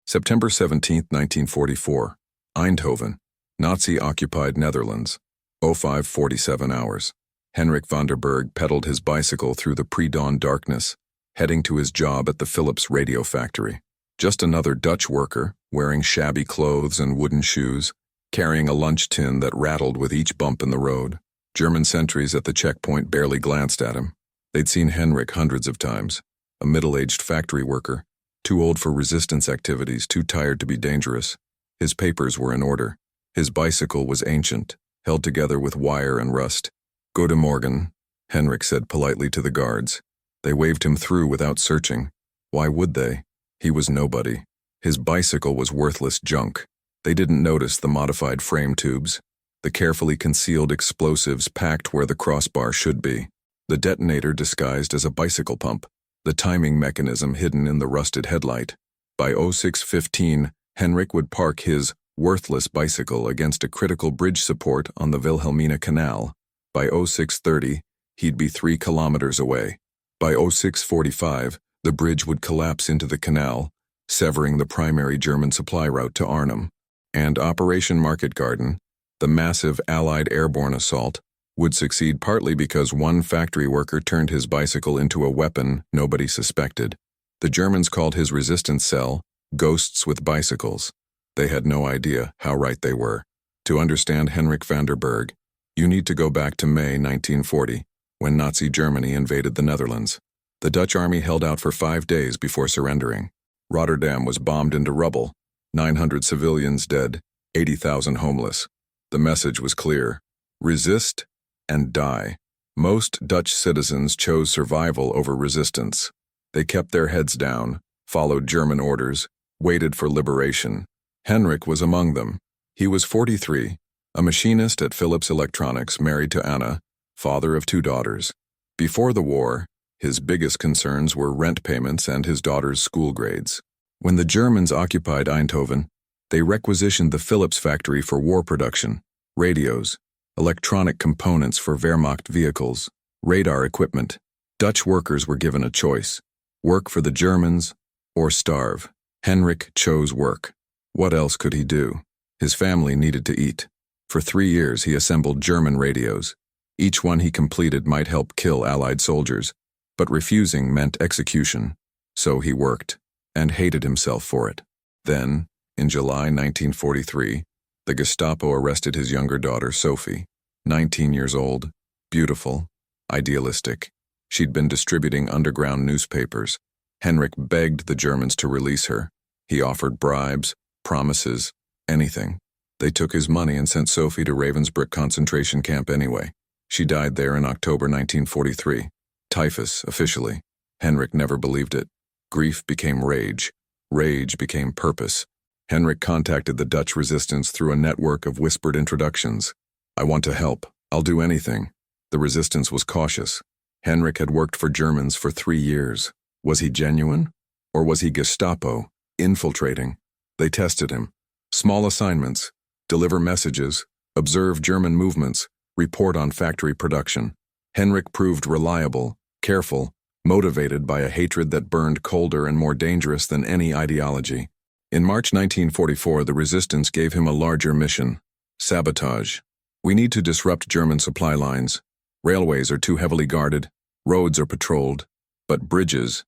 September 17, 1944. Eindhoven, Nazi-occupied Netherlands. 05:47 hours. Henrik van der Berg pedaled his bicycle through the pre-dawn darkness, heading to his job at the Philips radio factory. Just another Dutch worker, wearing shabby clothes and wooden shoes, carrying a lunch tin that rattled with each bump in the road. German sentries at the checkpoint barely glanced at him. They'd seen Henrik hundreds of times, a middle-aged factory worker, too old for resistance activities, too tired to be dangerous. His papers were in order. His bicycle was ancient, held together with wire and rust. "Guten Morgen," Henrik said politely to the guards. They waved him through without searching. Why would they? He was nobody. His bicycle was worthless junk. They didn't notice the modified frame tubes, the carefully concealed explosives packed where the crossbar should be, the detonator disguised as a bicycle pump, the timing mechanism hidden in the rusted headlight. By 06:15, Henrik would park his worthless bicycle against a critical bridge support on the Wilhelmina Canal. By 06:30, he'd be 3 kilometers away. By 06:45, the bridge would collapse into the canal, severing the primary German supply route to Arnhem. And Operation Market Garden, the massive Allied airborne assault, would succeed partly because one factory worker turned his bicycle into a weapon nobody suspected. The Germans called his resistance cell ghosts with bicycles. They had no idea how right they were. To understand Henrik van der Berg, you need to go back to May 1940, when Nazi Germany invaded the Netherlands. The Dutch army held out for 5 days before surrendering. Rotterdam was bombed into rubble, 900 civilians dead, 80,000 homeless. The message was clear: resist and die. Most Dutch citizens chose survival over resistance. They kept their heads down, followed German orders, waited for liberation. Henrik was among them. He was 43, a machinist at Philips Electronics, married to Anna, father of 2 daughters. Before the war, his biggest concerns were rent payments and his daughter's school grades. When the Germans occupied Eindhoven, they requisitioned the Philips factory for war production, radios, electronic components for Wehrmacht vehicles, radar equipment. Dutch workers were given a choice: work for the Germans or starve. Henrik chose work. What else could he do? His family needed to eat. For 3 years he assembled German radios. Each one he completed might help kill Allied soldiers, but refusing meant execution. So he worked, and hated himself for it. Then, in July 1943, the Gestapo arrested his younger daughter, Sophie, 19 years old, beautiful, idealistic. She'd been distributing underground newspapers. Henrik begged the Germans to release her. He offered bribes, promises, anything. They took his money and sent Sophie to Ravensbrück concentration camp anyway. She died there in October 1943. Typhus, officially. Henrik never believed it. Grief became rage. Rage became purpose. Henrik contacted the Dutch resistance through a network of whispered introductions. "I want to help. I'll do anything." The resistance was cautious. Henrik had worked for Germans for 3 years. Was he genuine? Or was he Gestapo, infiltrating? They tested him. Small assignments: deliver messages, observe German movements, report on factory production. Henrik proved reliable, careful, motivated by a hatred that burned colder and more dangerous than any ideology. In March 1944, the resistance gave him a larger mission: sabotage. "We need to disrupt German supply lines. Railways are too heavily guarded, roads are patrolled, but bridges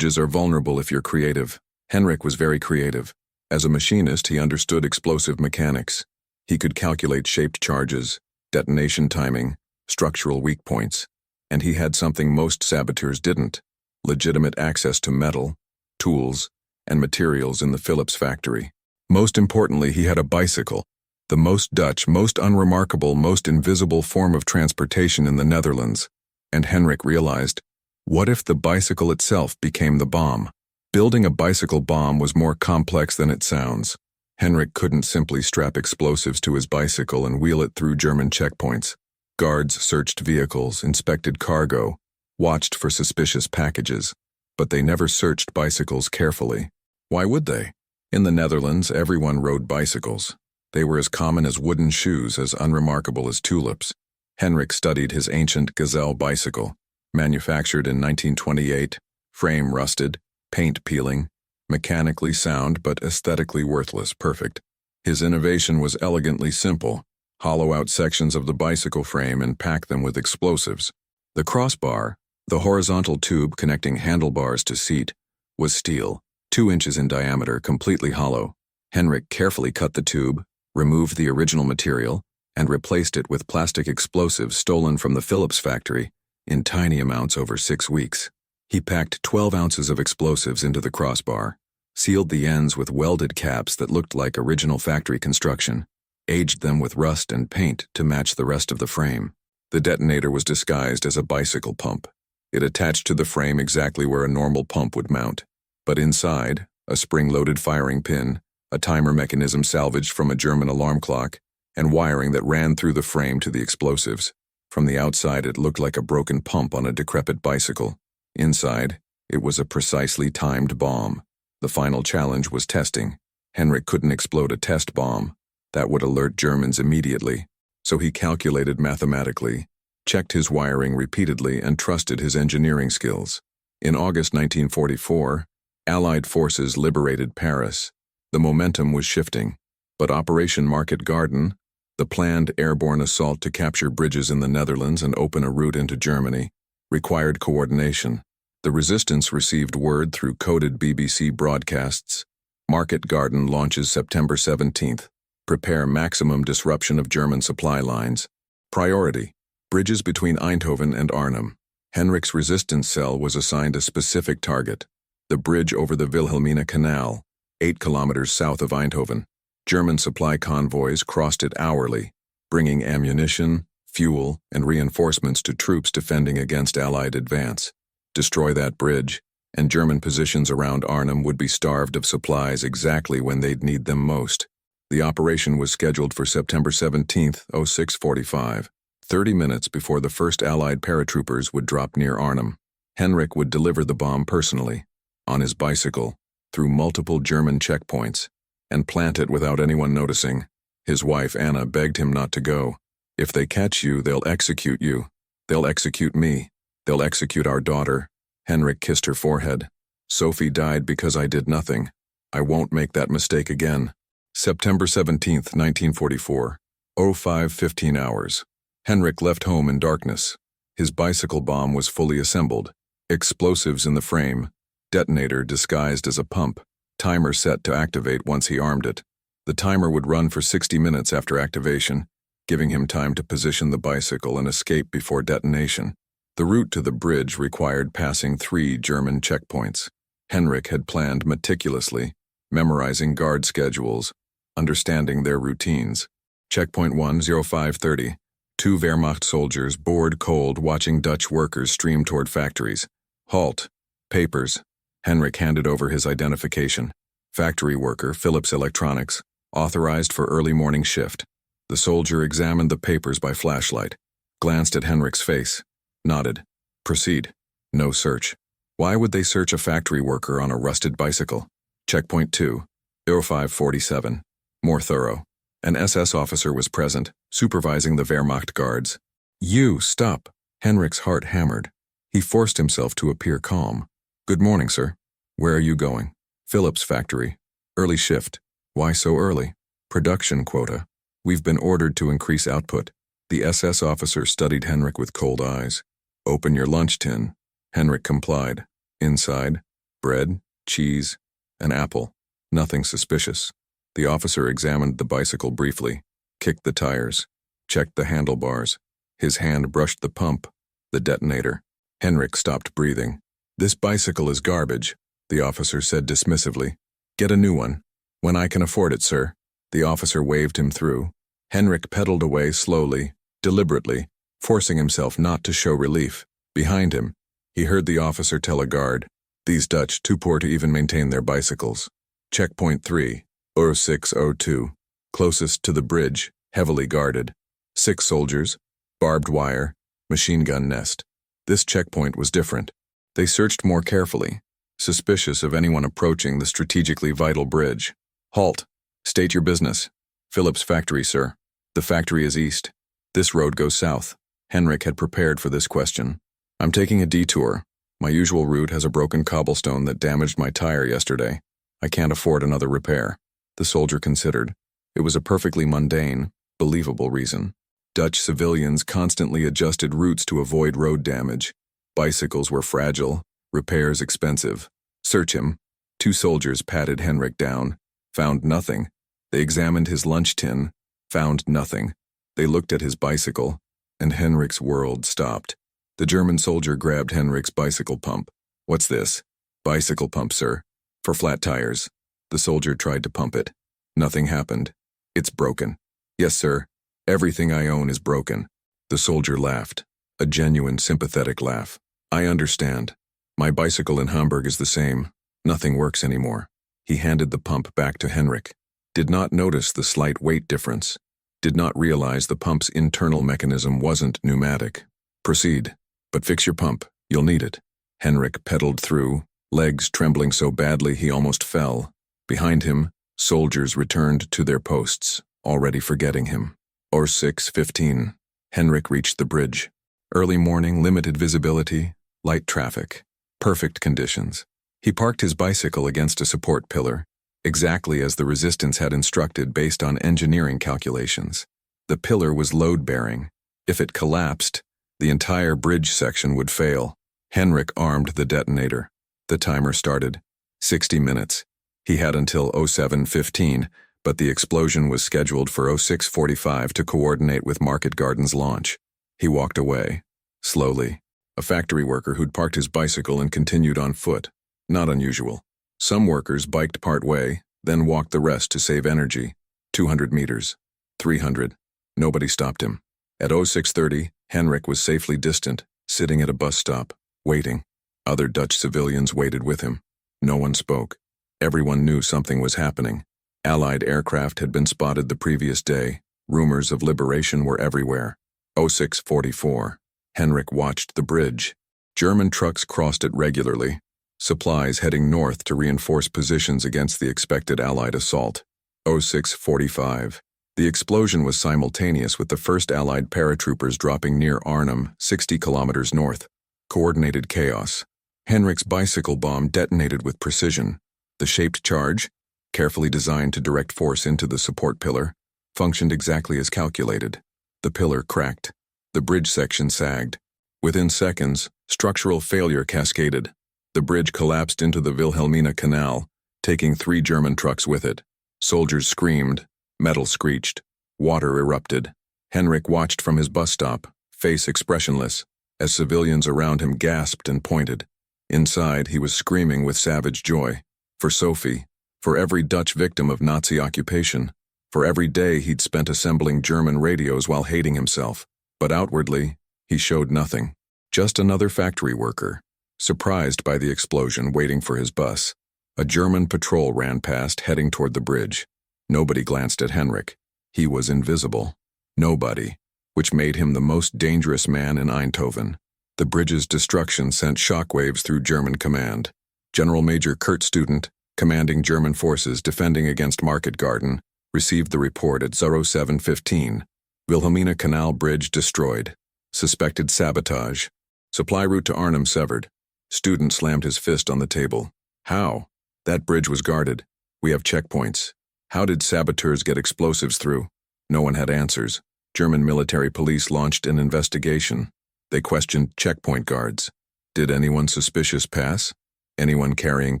are vulnerable if you're creative." Henrik was very creative. As a machinist, he understood explosive mechanics. He could calculate shaped charges, detonation timing, structural weak points. And he had something most saboteurs didn't: legitimate access to metal, tools, and materials in the Philips factory. Most importantly, he had a bicycle, the most Dutch, most unremarkable, most invisible form of transportation in the Netherlands. And Henrik realized, what if the bicycle itself became the bomb? Building a bicycle bomb was more complex than it sounds. Henrik couldn't simply strap explosives to his bicycle and wheel it through German checkpoints. Guards searched vehicles, inspected cargo, watched for suspicious packages, but they never searched bicycles carefully. Why would they? In the Netherlands, everyone rode bicycles. They were as common as wooden shoes, as unremarkable as tulips. Henrik studied his ancient Gazelle bicycle, manufactured in 1928, frame rusted, paint peeling, Mechanically sound but aesthetically worthless, perfect. His innovation was elegantly simple. Hollow out sections of the bicycle frame and pack them with explosives. The crossbar, the horizontal tube connecting handlebars to seat, was steel, 2 inches in diameter, completely hollow. Henrik carefully cut the tube, removed the original material, and replaced it with plastic explosives stolen from the Phillips factory in tiny amounts over 6 weeks. He packed 12 ounces of explosives into the crossbar, sealed the ends with welded caps that looked like original factory construction, aged them with rust and paint to match the rest of the frame. The detonator was disguised as a bicycle pump. It attached to the frame exactly where a normal pump would mount, but inside, a spring-loaded firing pin, a timer mechanism salvaged from a German alarm clock, and wiring that ran through the frame to the explosives. From the outside, it looked like a broken pump on a decrepit bicycle. Inside, it was a precisely timed bomb. The final challenge was testing. Henrik couldn't explode a test bomb. That would alert Germans immediately. So he calculated mathematically, checked his wiring repeatedly, and trusted his engineering skills. In August 1944, Allied forces liberated Paris. The momentum was shifting. But Operation Market Garden, the planned airborne assault to capture bridges in the Netherlands and open a route into Germany, required coordination. The resistance received word through coded BBC broadcasts. Market Garden launches September 17th. Prepare maximum disruption of German supply lines. Priority: bridges between Eindhoven and Arnhem. Henrik's resistance cell was assigned a specific target: the bridge over the Wilhelmina Canal, 8 kilometers south of Eindhoven. German supply convoys crossed it hourly, bringing ammunition, fuel, and reinforcements to troops defending against Allied advance. Destroy that bridge, and German positions around Arnhem would be starved of supplies exactly when they'd need them most. The operation was scheduled for September 17th, 06:45, 30 minutes before the first Allied paratroopers would drop near Arnhem. Henrik would deliver the bomb personally, on his bicycle, through multiple German checkpoints, and plant it without anyone noticing. His wife Anna begged him not to go. "If they catch you, they'll execute you. They'll execute me. They'll execute our daughter." Henrik kissed her forehead. "Sophie died because I did nothing. I won't make that mistake again." September 17th, 1944, 05:15 hours. Henrik left home in darkness. His bicycle bomb was fully assembled. Explosives in the frame. Detonator disguised as a pump. Timer set to activate once he armed it. The timer would run for 60 minutes after activation, giving him time to position the bicycle and escape before detonation. The route to the bridge required passing 3 German checkpoints. Henrik had planned meticulously, memorizing guard schedules, understanding their routines. Checkpoint 1, 0530. 2 Wehrmacht soldiers bored cold watching Dutch workers stream toward factories. Halt. Papers. Henrik handed over his identification. Factory worker, Philips Electronics, authorized for early morning shift. The soldier examined the papers by flashlight, glanced at Henrik's face, nodded. Proceed. No search. Why would they search a factory worker on a rusted bicycle? Checkpoint 2, 0547. More thorough. An SS officer was present, supervising the Wehrmacht guards. "You, stop." Henrik's heart hammered. He forced himself to appear calm. "Good morning, sir. Where are you going?" "Phillips factory. Early shift." "Why so early?" "Production quota. We've been ordered to increase output." The SS officer studied Henrik with cold eyes. "Open your lunch tin." Henrik complied. Inside, bread, cheese, an apple. Nothing suspicious. The officer examined the bicycle briefly, kicked the tires, checked the handlebars. His hand brushed the pump, the detonator. Henrik stopped breathing. "This bicycle is garbage," the officer said dismissively. "Get a new one." "When I can afford it, sir." The officer waved him through. Henrik pedaled away slowly, deliberately, forcing himself not to show relief. Behind him, he heard the officer tell a guard, "These Dutch too poor to even maintain their bicycles." Checkpoint 3, 0602. Closest to the bridge, heavily guarded. 6 soldiers, barbed wire, machine gun nest. This checkpoint was different. They searched more carefully, suspicious of anyone approaching the strategically vital bridge. "Halt. State your business." "Phillips factory, sir." "The factory is east. This road goes south." Henrik had prepared for this question. "I'm taking a detour. My usual route has a broken cobblestone that damaged my tire yesterday. I can't afford another repair. The soldier considered. It was a perfectly mundane, believable reason. Dutch civilians constantly adjusted routes to avoid road damage. Bicycles were fragile, repairs expensive. Search him. 2 soldiers patted Henrik down. Found nothing. They examined his lunch tin. Found nothing. They looked at his bicycle, and Henrik's world stopped. The German soldier grabbed Henrik's bicycle pump. What's this? Bicycle pump, sir. For flat tires. The soldier tried to pump it. Nothing happened. It's broken. Yes, sir. Everything I own is broken. The soldier laughed. A genuine, sympathetic laugh. I understand. My bicycle in Hamburg is the same. Nothing works anymore. He handed the pump back to Henrik. Did not notice the slight weight difference. Did not realize the pump's internal mechanism wasn't pneumatic. Proceed. But fix your pump. You'll need it. Henrik pedaled through, legs trembling so badly he almost fell. Behind him, soldiers returned to their posts, already forgetting him. 06:15. Henrik reached the bridge. Early morning, limited visibility, light traffic. Perfect conditions. He parked his bicycle against a support pillar, exactly as the resistance had instructed based on engineering calculations. The pillar was load-bearing. If it collapsed, the entire bridge section would fail. Henrik armed the detonator. The timer started. 60 minutes. He had until 07:15, but the explosion was scheduled for 06:45 to coordinate with Market Garden's launch. He walked away, slowly. A factory worker who'd parked his bicycle and continued on foot. Not unusual. Some workers biked part way, then walked the rest to save energy. 200 meters. 300. Nobody stopped him. At 06:30, Henrik was safely distant, sitting at a bus stop, waiting. Other Dutch civilians waited with him. No one spoke. Everyone knew something was happening. Allied aircraft had been spotted the previous day. Rumors of liberation were everywhere. 06:44. Henrik watched the bridge. German trucks crossed it regularly. Supplies heading north to reinforce positions against the expected Allied assault. 06:45. The explosion was simultaneous with the first Allied paratroopers dropping near Arnhem, 60 kilometers north. Coordinated chaos. Henrik's bicycle bomb detonated with precision. The shaped charge, carefully designed to direct force into the support pillar, functioned exactly as calculated. The pillar cracked. The bridge section sagged. Within seconds, structural failure cascaded. The bridge collapsed into the Wilhelmina Canal, taking 3 German trucks with it. Soldiers screamed. Metal screeched. Water erupted. Henrik watched from his bus stop, face expressionless, as civilians around him gasped and pointed. Inside, he was screaming with savage joy. For Sophie, for every Dutch victim of Nazi occupation, for every day he'd spent assembling German radios while hating himself. But outwardly, he showed nothing. Just another factory worker, surprised by the explosion, waiting for his bus. A German patrol ran past, heading toward the bridge. Nobody glanced at Henrik. He was invisible. Nobody, which made him the most dangerous man in Eindhoven. The bridge's destruction sent shockwaves through German command. General Major Kurt Student, commanding German forces defending against Market Garden, received the report at 07:15. Wilhelmina Canal Bridge destroyed. Suspected sabotage. Supply route to Arnhem severed. Student slammed his fist on the table. How? That bridge was guarded. We have checkpoints. How did saboteurs get explosives through? No one had answers. German military police launched an investigation. They questioned checkpoint guards. Did anyone suspicious pass? Anyone carrying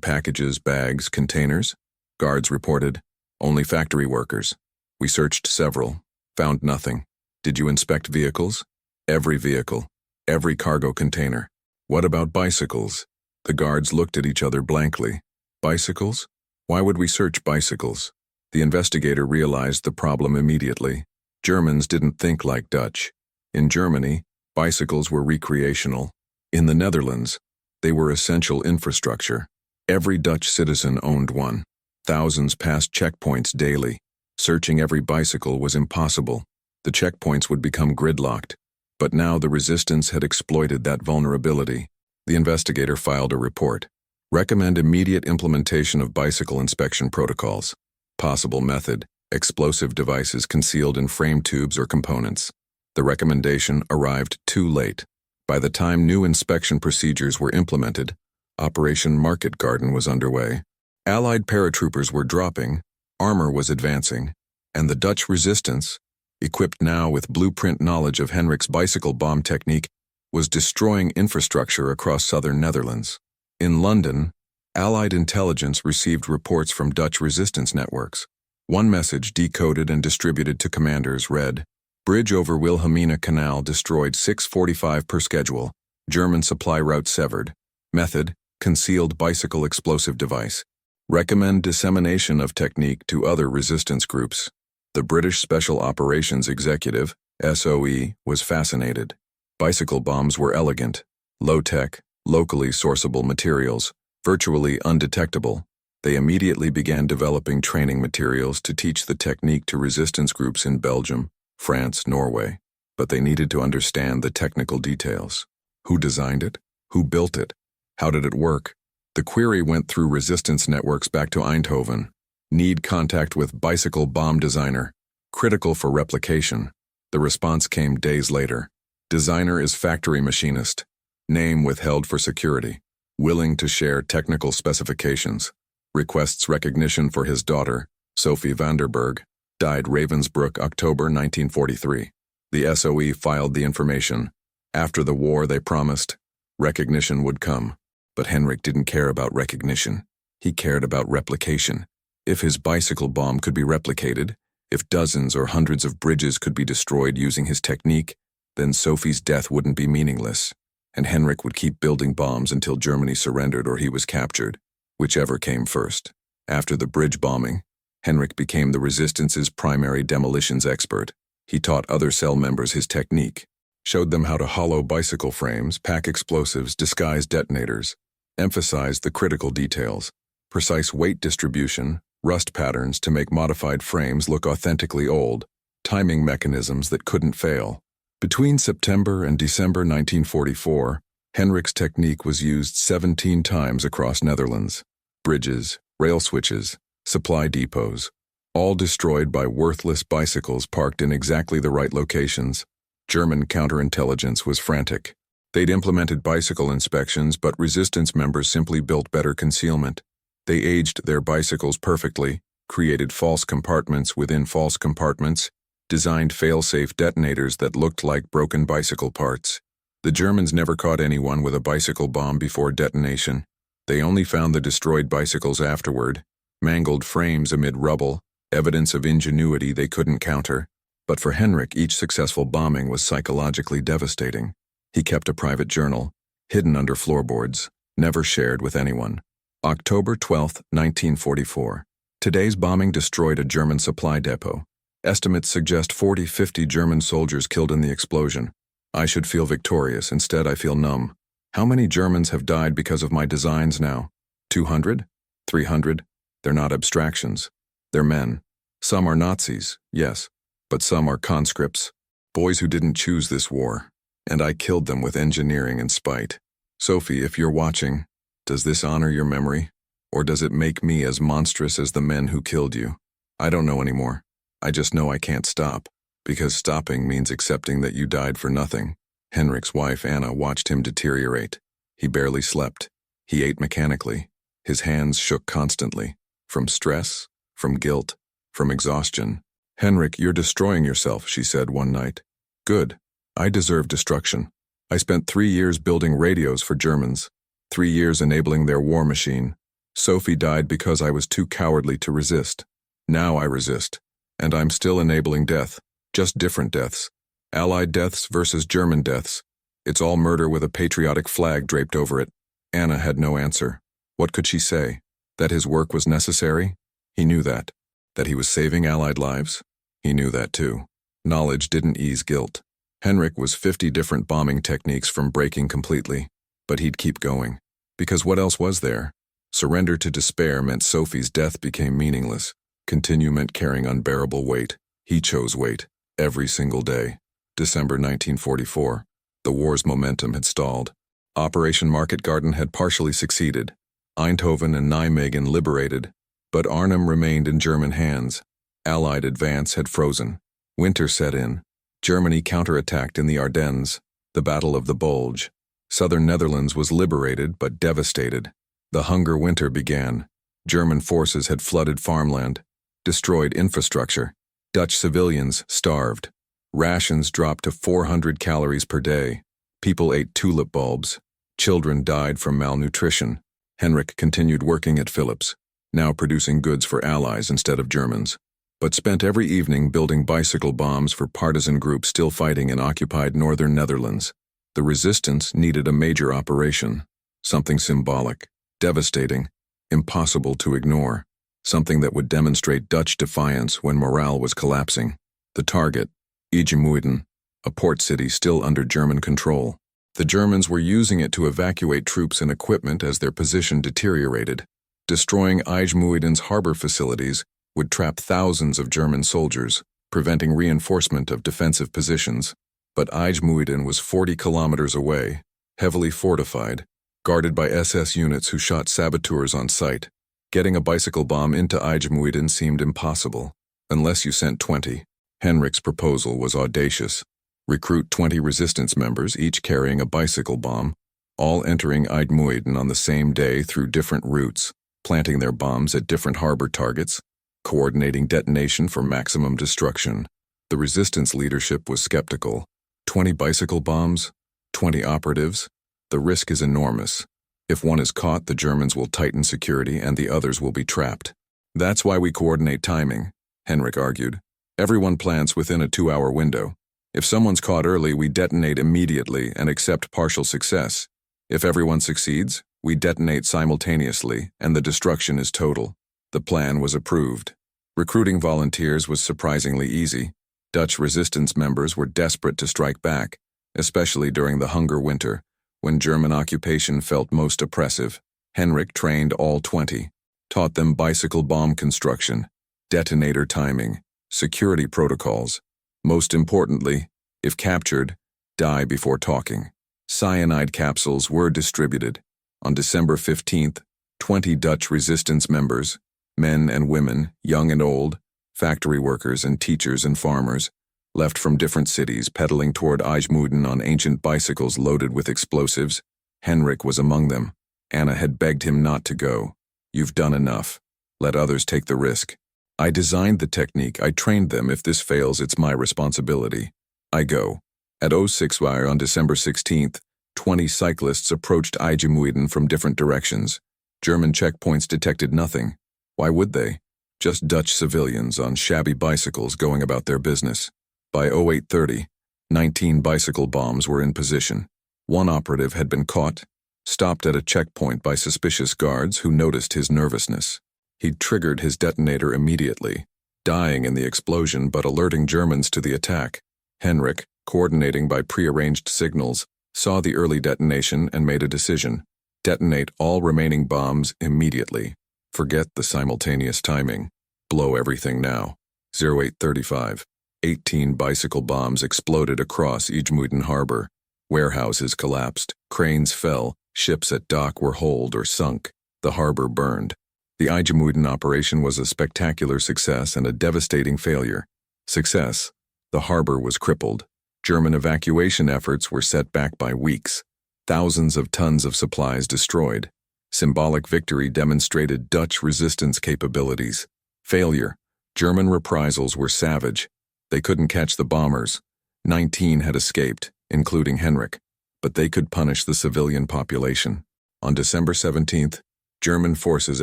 packages, bags, containers? Guards reported, only factory workers. We searched several. Found nothing. Did you inspect vehicles? Every vehicle. Every cargo container. What about bicycles? The guards looked at each other blankly. Bicycles? Why would we search bicycles? The investigator realized the problem immediately. Germans didn't think like Dutch. In Germany, bicycles were recreational. In the Netherlands, they were essential infrastructure. Every Dutch citizen owned one. Thousands passed checkpoints daily. Searching every bicycle was impossible. The checkpoints would become gridlocked. But now the resistance had exploited that vulnerability. The investigator filed a report. Recommend immediate implementation of bicycle inspection protocols. Possible method: explosive devices concealed in frame tubes or components. The recommendation arrived too late. By the time new inspection procedures were implemented, Operation Market Garden was underway. Allied paratroopers were dropping, armor was advancing, and the Dutch resistance, equipped now with blueprint knowledge of Henrik's bicycle bomb technique, was destroying infrastructure across southern Netherlands. In London, Allied intelligence received reports from Dutch resistance networks. One message decoded and distributed to commanders read, "Bridge over Wilhelmina Canal destroyed 6:45 per schedule. German supply route severed. Method, concealed bicycle explosive device. Recommend dissemination of technique to other resistance groups." The British Special Operations Executive, SOE, was fascinated. Bicycle bombs were elegant, low-tech, locally sourceable materials, virtually undetectable. They immediately began developing training materials to teach the technique to resistance groups in Belgium, France, Norway. But they needed to understand the technical details. Who designed it? Who built it? How did it work? The query went through resistance networks back to Eindhoven. Need contact with bicycle bomb designer. Critical for replication. The response came days later. Designer is factory machinist. Name withheld for security. Willing to share technical specifications. Requests recognition for his daughter, Sophie Vanderberg, died Ravensbrück, October 1943. The SOE filed the information. After the war, they promised recognition would come. But Henrik didn't care about recognition. He cared about replication. If his bicycle bomb could be replicated, if dozens or hundreds of bridges could be destroyed using his technique, then Sophie's death wouldn't be meaningless, and Henrik would keep building bombs until Germany surrendered or he was captured, whichever came first. After the bridge bombing, Henrik became the resistance's primary demolitions expert. He taught other cell members his technique, showed them how to hollow bicycle frames, pack explosives, disguise detonators, emphasized the critical details, precise weight distribution, rust patterns to make modified frames look authentically old, timing mechanisms that couldn't fail. Between September and December 1944, Henrik's technique was used 17 times across Netherlands. Bridges, rail switches, supply depots, all destroyed by worthless bicycles parked in exactly the right locations. German counterintelligence was frantic. They'd implemented bicycle inspections, but resistance members simply built better concealment. They aged their bicycles perfectly, created false compartments within false compartments, designed fail-safe detonators that looked like broken bicycle parts. The Germans never caught anyone with a bicycle bomb before detonation. They only found the destroyed bicycles afterward, mangled frames amid rubble, evidence of ingenuity they couldn't counter. But for Henrik, each successful bombing was psychologically devastating. He kept a private journal, hidden under floorboards, never shared with anyone. October 12, 1944. Today's bombing destroyed a German supply depot. Estimates suggest 40-50 German soldiers killed in the explosion. I should feel victorious, instead I feel numb. How many Germans have died because of my designs now? 200? 300? They're not abstractions. They're men. Some are Nazis, yes, but some are conscripts. Boys who didn't choose this war. And I killed them with engineering and spite. Sophie, if you're watching, does this honor your memory? Or does it make me as monstrous as the men who killed you? I don't know anymore. I just know I can't stop, because stopping means accepting that you died for nothing. Henrik's wife, Anna, watched him deteriorate. He barely slept. He ate mechanically. His hands shook constantly. From stress, from guilt, from exhaustion. "Henrik, you're destroying yourself," she said one night. "Good. I deserve destruction. I spent 3 years building radios for Germans, 3 years enabling their war machine. Sophie died because I was too cowardly to resist. Now I resist. And I'm still enabling death, just different deaths. Allied deaths versus German deaths. It's all murder with a patriotic flag draped over it." Anna had no answer. What could she say? That his work was necessary? He knew that. That he was saving Allied lives? He knew that too. Knowledge didn't ease guilt. Henrik was 50 different bombing techniques from breaking completely. But he'd keep going. Because what else was there? Surrender to despair meant Sophie's death became meaningless. Continue meant carrying unbearable weight. He chose weight. Every single day. December 1944. The war's momentum had stalled. Operation Market Garden had partially succeeded. Eindhoven and Nijmegen liberated. But Arnhem remained in German hands. Allied advance had frozen. Winter set in. Germany counterattacked in the Ardennes. The Battle of the Bulge. Southern Netherlands was liberated but devastated. The hunger winter began. German forces had flooded farmland, destroyed infrastructure. Dutch civilians starved. Rations dropped to 400 calories per day. People ate tulip bulbs. Children died from malnutrition. Henrik continued working at Philips, now producing goods for Allies instead of Germans, but spent every evening building bicycle bombs for partisan groups still fighting in occupied northern Netherlands. The resistance needed a major operation, something symbolic, devastating, impossible to ignore, something that would demonstrate Dutch defiance when morale was collapsing. The target, IJmuiden, a port city still under German control. The Germans were using it to evacuate troops and equipment as their position deteriorated. Destroying IJmuiden's harbor facilities would trap thousands of German soldiers, preventing reinforcement of defensive positions. But IJmuiden was 40 kilometers away, heavily fortified, guarded by SS units who shot saboteurs on sight. Getting a bicycle bomb into IJmuiden seemed impossible, unless you sent 20. Henrik's proposal was audacious. Recruit 20 resistance members, each carrying a bicycle bomb, all entering IJmuiden on the same day through different routes, planting their bombs at different harbor targets, coordinating detonation for maximum destruction. The resistance leadership was skeptical. 20 bicycle bombs? 20 operatives? The risk is enormous. If one is caught, the Germans will tighten security and the others will be trapped. That's why we coordinate timing, Henrik argued. Everyone plans within a 2-hour window. If someone's caught early, we detonate immediately and accept partial success. If everyone succeeds, we detonate simultaneously and the destruction is total. The plan was approved. Recruiting volunteers was surprisingly easy. Dutch resistance members were desperate to strike back, especially during the hunger winter, when German occupation felt most oppressive. Henrik trained all 20, taught them bicycle bomb construction, detonator timing, security protocols. Most importantly, if captured, die before talking. Cyanide capsules were distributed. On December 15th, 20 Dutch resistance members, men and women, young and old, factory workers and teachers and farmers, left from different cities pedaling toward IJmuiden on ancient bicycles loaded with explosives. Henrik was among them. Anna had begged him not to go. You've done enough. Let others take the risk. I designed the technique. I trained them. If this fails, it's my responsibility. I go. At 06 wire on December 16th, 20 cyclists approached IJmuiden from different directions. German checkpoints detected nothing. Why would they? Just Dutch civilians on shabby bicycles going about their business. By 08:30, 19 bicycle bombs were in position. One operative had been caught, stopped at a checkpoint by suspicious guards who noticed his nervousness. He'd triggered his detonator immediately, dying in the explosion but alerting Germans to the attack. Henrik, coordinating by prearranged signals, saw the early detonation and made a decision. Detonate all remaining bombs immediately. Forget the simultaneous timing. Blow everything now. 08:35. 18 bicycle bombs exploded across IJmuiden harbor. Warehouses collapsed, cranes fell, ships at dock were holed or sunk. The harbor burned. The IJmuiden operation was a spectacular success and a devastating failure. Success. The harbor was crippled. German evacuation efforts were set back by weeks. Thousands of tons of supplies destroyed. Symbolic victory demonstrated Dutch resistance capabilities. Failure. German reprisals were savage. They couldn't catch the bombers. 19 had escaped, including Henrik, but they could punish the civilian population. On December 17th, German forces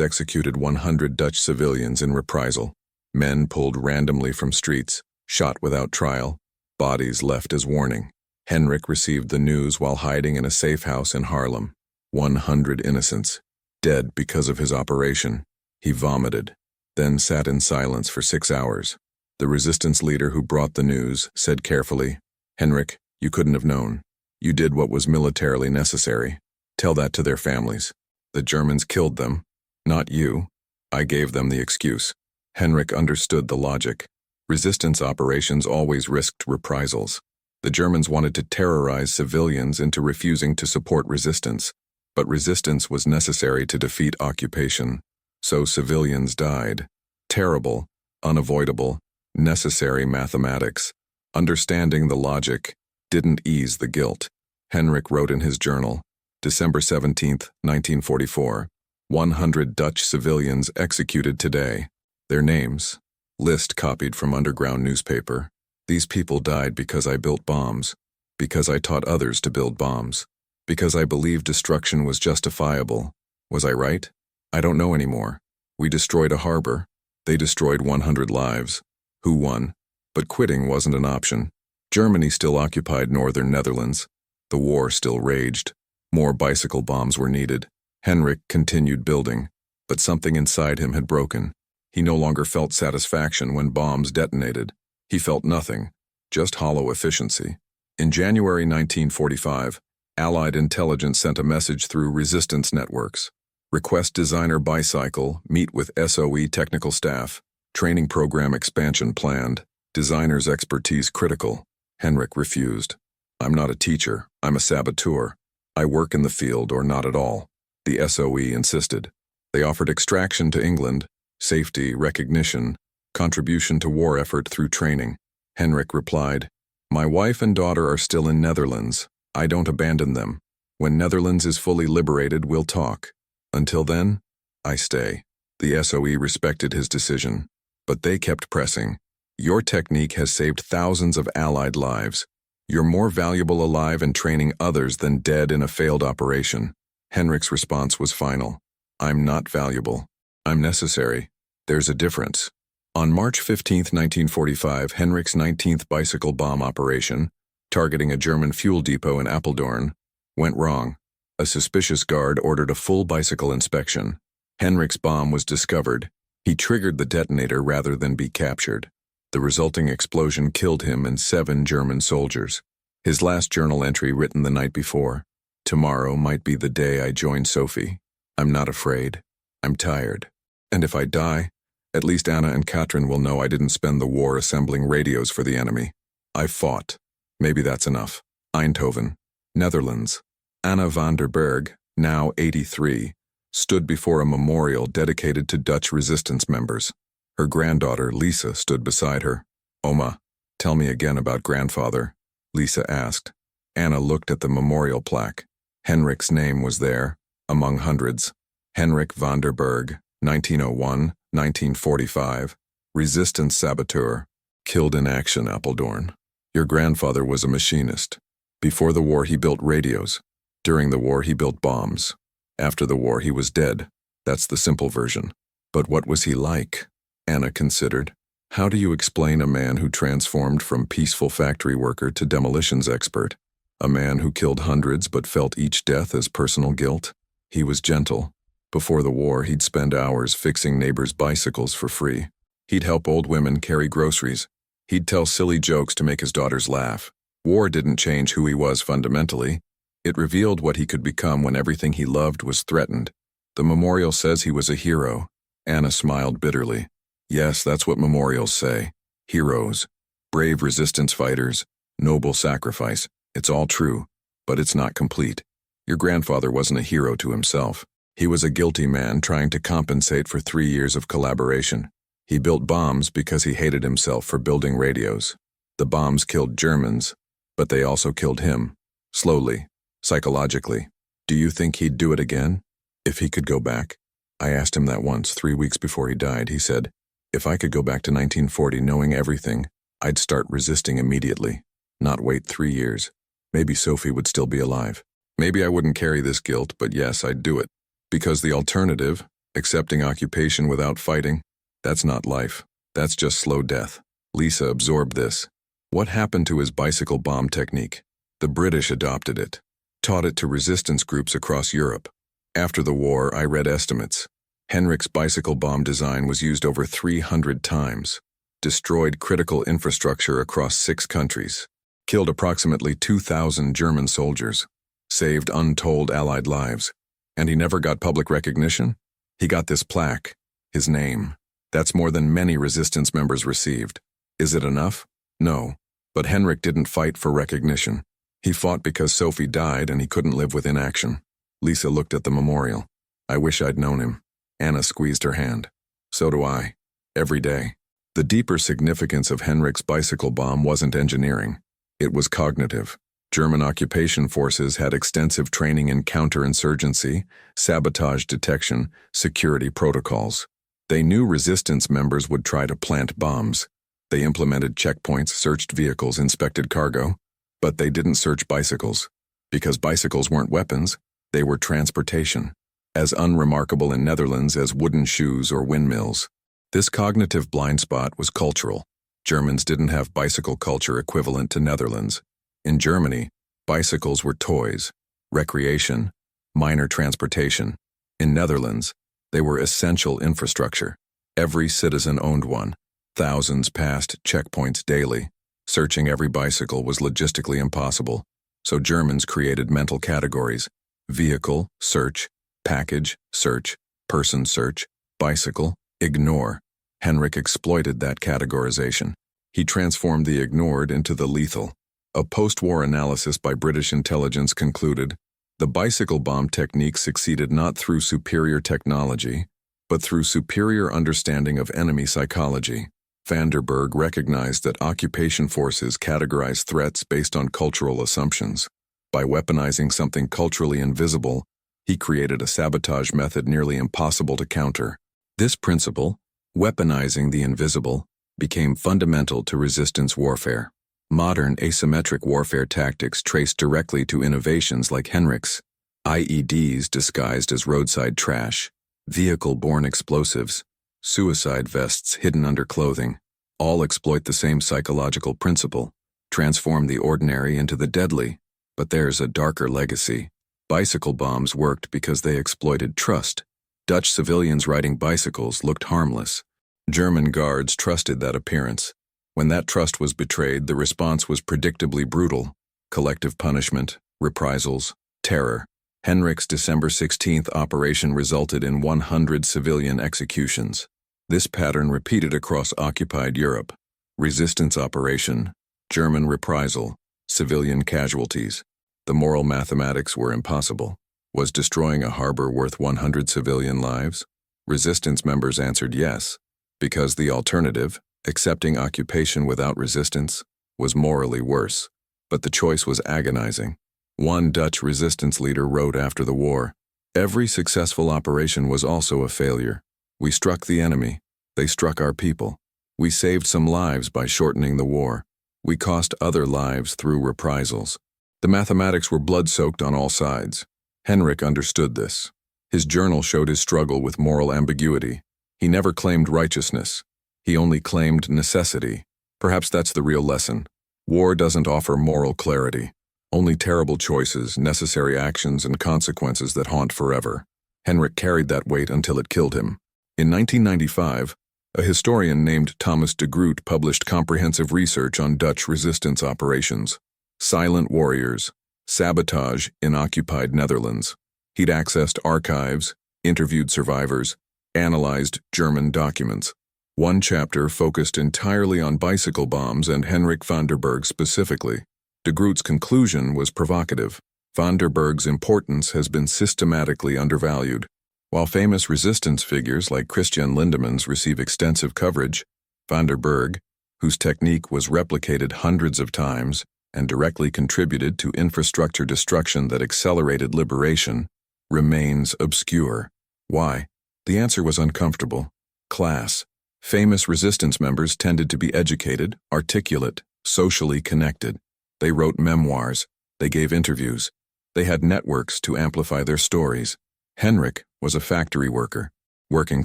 executed 100 Dutch civilians in reprisal. Men pulled randomly from streets, shot without trial, bodies left as warning. Henrik received the news while hiding in a safe house in Haarlem. 100 innocents, dead because of his operation. He vomited, then sat in silence for 6 hours. The resistance leader who brought the news said carefully, "Henrik, you couldn't have known. You did what was militarily necessary. Tell that to their families. The Germans killed them, not you. I gave them the excuse." Henrik understood the logic. Resistance operations always risked reprisals. The Germans wanted to terrorize civilians into refusing to support resistance, but resistance was necessary to defeat occupation. So civilians died. Terrible, unavoidable, necessary mathematics. Understanding the logic didn't ease the guilt. Henrik wrote in his journal, December 17, 1944, 100 Dutch civilians executed today. Their names. List copied from underground newspaper. These people died because I built bombs. Because I taught others to build bombs. Because I believed destruction was justifiable. Was I right? I don't know anymore. We destroyed a harbor. They destroyed 100 lives. Who won? But quitting wasn't an option. Germany still occupied northern Netherlands. The war still raged. More bicycle bombs were needed. Henrik continued building, but something inside him had broken. He no longer felt satisfaction when bombs detonated. He felt nothing, just hollow efficiency. In January 1945, Allied intelligence sent a message through resistance networks. Request designer bicycle, meet with SOE technical staff. Training program expansion planned. Designer's expertise critical. Henrik refused. I'm not a teacher, I'm a saboteur. I work in the field or not at all. The SOE insisted. They offered extraction to England, safety, recognition, contribution to war effort through training. Henrik replied, my wife and daughter are still in Netherlands. I don't abandon them. When Netherlands is fully liberated, we'll talk. Until then, I stay. The SOE respected his decision, but they kept pressing. Your technique has saved thousands of Allied lives. You're more valuable alive and training others than dead in a failed operation. Henrik's response was final. I'm not valuable. I'm necessary. There's a difference. On March 15, 1945, Henrik's 19th bicycle bomb operation, targeting a German fuel depot in Apeldoorn, went wrong. A suspicious guard ordered a full bicycle inspection. Henrik's bomb was discovered. He triggered the detonator rather than be captured. The resulting explosion killed him and 7 German soldiers. His last journal entry written the night before. Tomorrow might be the day I join Sophie. I'm not afraid. I'm tired. And if I die, at least Anna and Katrin will know I didn't spend the war assembling radios for the enemy. I fought. Maybe that's enough. Eindhoven, Netherlands. Anna van der Berg, now 83, stood before a memorial dedicated to Dutch resistance members. Her granddaughter, Lisa, stood beside her. Oma, tell me again about grandfather, Lisa asked. Anna looked at the memorial plaque. Henrik's name was there, among hundreds. Henrik van der Berg, 1901-1945, resistance saboteur, killed in action, Apeldoorn. Your grandfather was a machinist. Before the war, he built radios. During the war, he built bombs. After the war, he was dead. That's the simple version. But what was he like? Anna considered. How do you explain a man who transformed from peaceful factory worker to demolitions expert? A man who killed hundreds but felt each death as personal guilt? He was gentle. Before the war, he'd spend hours fixing neighbors' bicycles for free. He'd help old women carry groceries. He'd tell silly jokes to make his daughters laugh. War didn't change who he was fundamentally. It revealed what he could become when everything he loved was threatened. The memorial says he was a hero. Anna smiled bitterly. Yes, that's what memorials say. Heroes. Brave resistance fighters. Noble sacrifice. It's all true, but it's not complete. Your grandfather wasn't a hero to himself. He was a guilty man trying to compensate for 3 years of collaboration. He built bombs because he hated himself for building radios. The bombs killed Germans, but they also killed him. Slowly, psychologically. Do you think he'd do it again? If he could go back? I asked him that once, 3 weeks before he died. He said, if I could go back to 1940 knowing everything, I'd start resisting immediately. Not wait 3 years. Maybe Sophie would still be alive. Maybe I wouldn't carry this guilt, but yes, I'd do it. Because the alternative, accepting occupation without fighting, that's not life. That's just slow death. Lisa absorbed this. What happened to his bicycle bomb technique? The British adopted it, taught it to resistance groups across Europe. After the war, I read estimates. Henrik's bicycle bomb design was used over 300 times, destroyed critical infrastructure across 6 countries, killed approximately 2,000 German soldiers, saved untold Allied lives. And he never got public recognition? He got this plaque, his name. That's more than many resistance members received. Is it enough? No. But Henrik didn't fight for recognition. He fought because Sophie died and he couldn't live with inaction. Lisa looked at the memorial. I wish I'd known him. Anna squeezed her hand. So do I. Every day. The deeper significance of Henrik's bicycle bomb wasn't engineering. It was cognitive. German occupation forces had extensive training in counterinsurgency, sabotage detection, security protocols. They knew resistance members would try to plant bombs. They implemented checkpoints, searched vehicles, inspected cargo, but they didn't search bicycles. Because bicycles weren't weapons, they were transportation, as unremarkable in Netherlands as wooden shoes or windmills. This cognitive blind spot was cultural. Germans didn't have bicycle culture equivalent to Netherlands. In Germany, bicycles were toys, recreation, minor transportation. In Netherlands, they were essential infrastructure. Every citizen owned one. Thousands passed checkpoints daily. Searching every bicycle was logistically impossible, so Germans created mental categories: vehicle, search; package, search; person, search; bicycle, ignore. Henrik exploited that categorization. He transformed the ignored into the lethal. A post-war analysis by British intelligence concluded the bicycle bomb technique succeeded not through superior technology, but through superior understanding of enemy psychology. Van der Berg recognized that occupation forces categorize threats based on cultural assumptions. By weaponizing something culturally invisible, he created a sabotage method nearly impossible to counter. This principle, weaponizing the invisible, became fundamental to resistance warfare. Modern asymmetric warfare tactics trace directly to innovations like Henrik's: IEDs disguised as roadside trash, vehicle-borne explosives, suicide vests hidden under clothing. All exploit the same psychological principle: transform the ordinary into the deadly. But there's a darker legacy. Bicycle bombs worked because they exploited trust. Dutch civilians riding bicycles looked harmless. German guards trusted that appearance. When that trust was betrayed, the response was predictably brutal: collective punishment, reprisals, terror. Henrik's December 16th operation resulted in 100 civilian executions. This pattern repeated across occupied Europe. Resistance operation, German reprisal, civilian casualties. The moral mathematics were impossible. Was destroying a harbor worth 100 civilian lives? Resistance members answered yes, because the alternative, accepting occupation without resistance, was morally worse. But the choice was agonizing. One Dutch resistance leader wrote after the war, "Every successful operation was also a failure. We struck the enemy. They struck our people. We saved some lives by shortening the war. We cost other lives through reprisals." The mathematics were blood-soaked on all sides. Henrik understood this. His journal showed his struggle with moral ambiguity. He never claimed righteousness. He only claimed necessity. Perhaps that's the real lesson. War doesn't offer moral clarity. Only terrible choices, necessary actions, and consequences that haunt forever. Henrik carried that weight until it killed him. In 1995, a historian named Thomas de Groot published comprehensive research on Dutch resistance operations. Silent warriors, sabotage in occupied Netherlands. He'd accessed archives, interviewed survivors, analyzed German documents. One chapter focused entirely on bicycle bombs and Henrik van der Berg specifically. De Groot's conclusion was provocative. Van der Berg's importance has been systematically undervalued. While famous resistance figures like Christian Lindemans receive extensive coverage, van der Berg, whose technique was replicated hundreds of times and directly contributed to infrastructure destruction that accelerated liberation, remains obscure. Why? The answer was uncomfortable. Class. Famous resistance members tended to be educated, articulate, socially connected. They wrote memoirs. They gave interviews. They had networks to amplify their stories. Henrik was a factory worker, working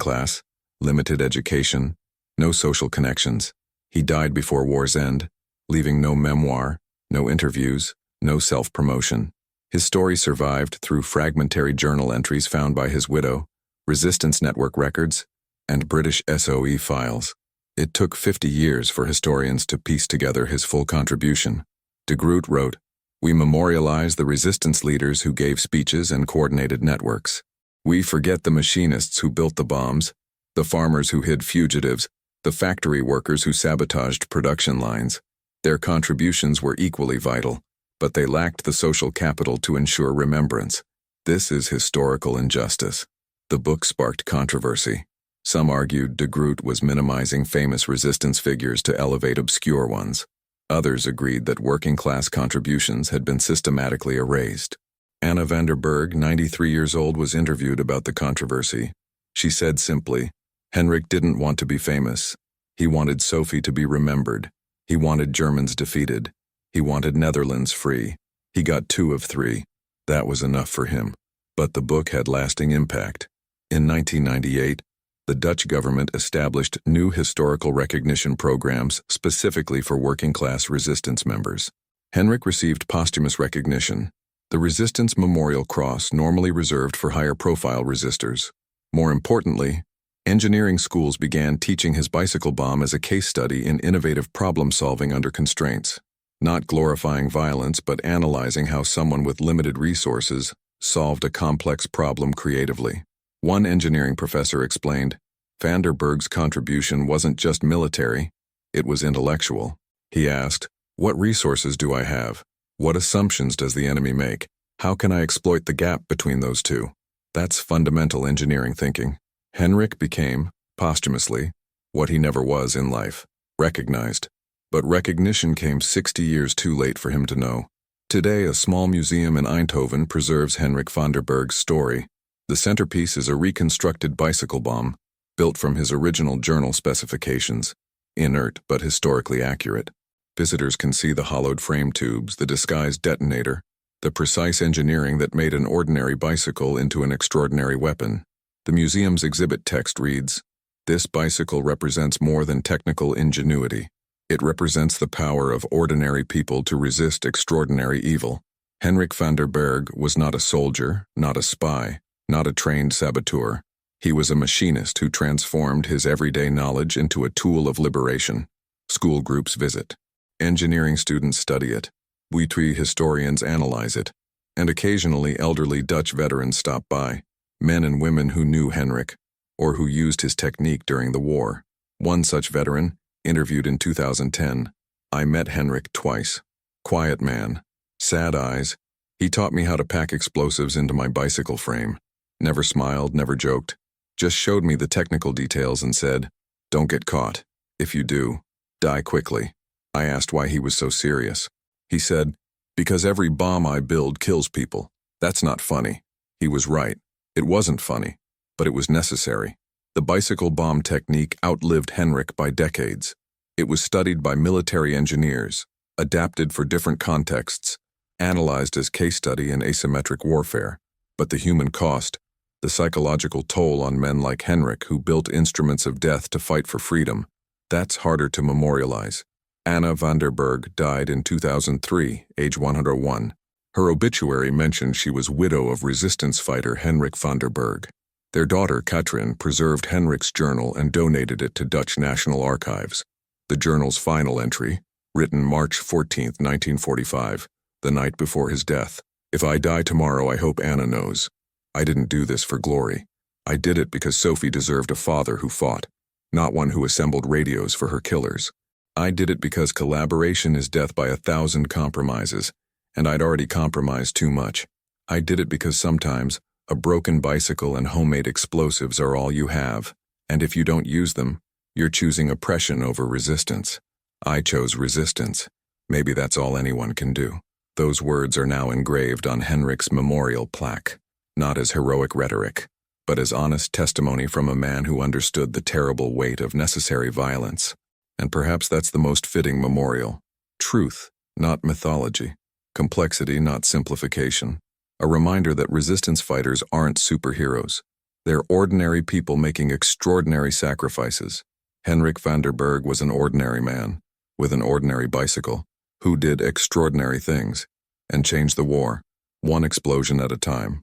class, limited education, no social connections. He died before war's end, leaving no memoir, no interviews, no self-promotion. His story survived through fragmentary journal entries found by his widow, resistance network records, and British SOE files. It took 50 years for historians to piece together his full contribution. De Groot wrote, "We memorialize the resistance leaders who gave speeches and coordinated networks. We forget the machinists who built the bombs, the farmers who hid fugitives, the factory workers who sabotaged production lines. Their contributions were equally vital, but they lacked the social capital to ensure remembrance. This is historical injustice." The book sparked controversy. Some argued de Groot was minimizing famous resistance figures to elevate obscure ones. Others agreed that working-class contributions had been systematically erased. Anna van der Berg, 93 years old, was interviewed about the controversy. She said simply, "Henrik didn't want to be famous. He wanted Sophie to be remembered. He wanted Germans defeated. He wanted Netherlands free. He got 2 of 3. That was enough for him." But the book had lasting impact. In 1998, the Dutch government established new historical recognition programs specifically for working-class resistance members. Henrik received posthumous recognition, the Resistance Memorial Cross normally reserved for higher-profile resistors. More importantly, engineering schools began teaching his bicycle bomb as a case study in innovative problem-solving under constraints, not glorifying violence but analyzing how someone with limited resources solved a complex problem creatively. One engineering professor explained, "Van der Berg's contribution wasn't just military, it was intellectual." He asked, "What resources do I have? What assumptions does the enemy make? How can I exploit the gap between those two?" That's fundamental engineering thinking. Henrik became, posthumously, what he never was in life, recognized. But recognition came 60 years too late for him to know. Today, a small museum in Eindhoven preserves Henrik van der Berg's story. The centerpiece is a reconstructed bicycle bomb, built from his original journal specifications, inert but historically accurate. Visitors can see the hollowed frame tubes, the disguised detonator, the precise engineering that made an ordinary bicycle into an extraordinary weapon. The museum's exhibit text reads, "This bicycle represents more than technical ingenuity. It represents the power of ordinary people to resist extraordinary evil." Henrik van der Berg was not a soldier, not a spy, not a trained saboteur. He was a machinist who transformed his everyday knowledge into a tool of liberation. School groups visit. Engineering students study it. Buitui historians analyze it. And occasionally elderly Dutch veterans stop by, men and women who knew Henrik, or who used his technique during the war. One such veteran, interviewed in 2010, "I met Henrik twice. Quiet man, sad eyes. He taught me how to pack explosives into my bicycle frame. Never smiled, never joked. Just showed me the technical details and said, 'Don't get caught. If you do, die quickly.'" I asked why he was so serious. He said, "Because every bomb I build kills people. That's not funny." He was right. It wasn't funny, but it was necessary. The bicycle bomb technique outlived Henrik by decades. It was studied by military engineers, adapted for different contexts, analyzed as case study in asymmetric warfare. But the human cost, the psychological toll on men like Henrik who built instruments of death to fight for freedom, that's harder to memorialize. Anna van der Berg died in 2003, age 101. Her obituary mentioned she was widow of resistance fighter Henrik van der Berg. Their daughter, Katrin, preserved Henrik's journal and donated it to Dutch National Archives. The journal's final entry, written March 14, 1945, the night before his death. "If I die tomorrow, I hope Anna knows. I didn't do this for glory. I did it because Sophie deserved a father who fought, not one who assembled radios for her killers. I did it because collaboration is death by 1,000 compromises, and I'd already compromised too much. I did it because sometimes a broken bicycle and homemade explosives are all you have, and if you don't use them, you're choosing oppression over resistance. I chose resistance. Maybe that's all anyone can do." Those words are now engraved on Henrik's memorial plaque, not as heroic rhetoric, but as honest testimony from a man who understood the terrible weight of necessary violence. And perhaps that's the most fitting memorial. Truth, not mythology. Complexity, not simplification. A reminder that resistance fighters aren't superheroes. They're ordinary people making extraordinary sacrifices. Henrik van der Berg was an ordinary man, with an ordinary bicycle, who did extraordinary things, and changed the war, one explosion at a time.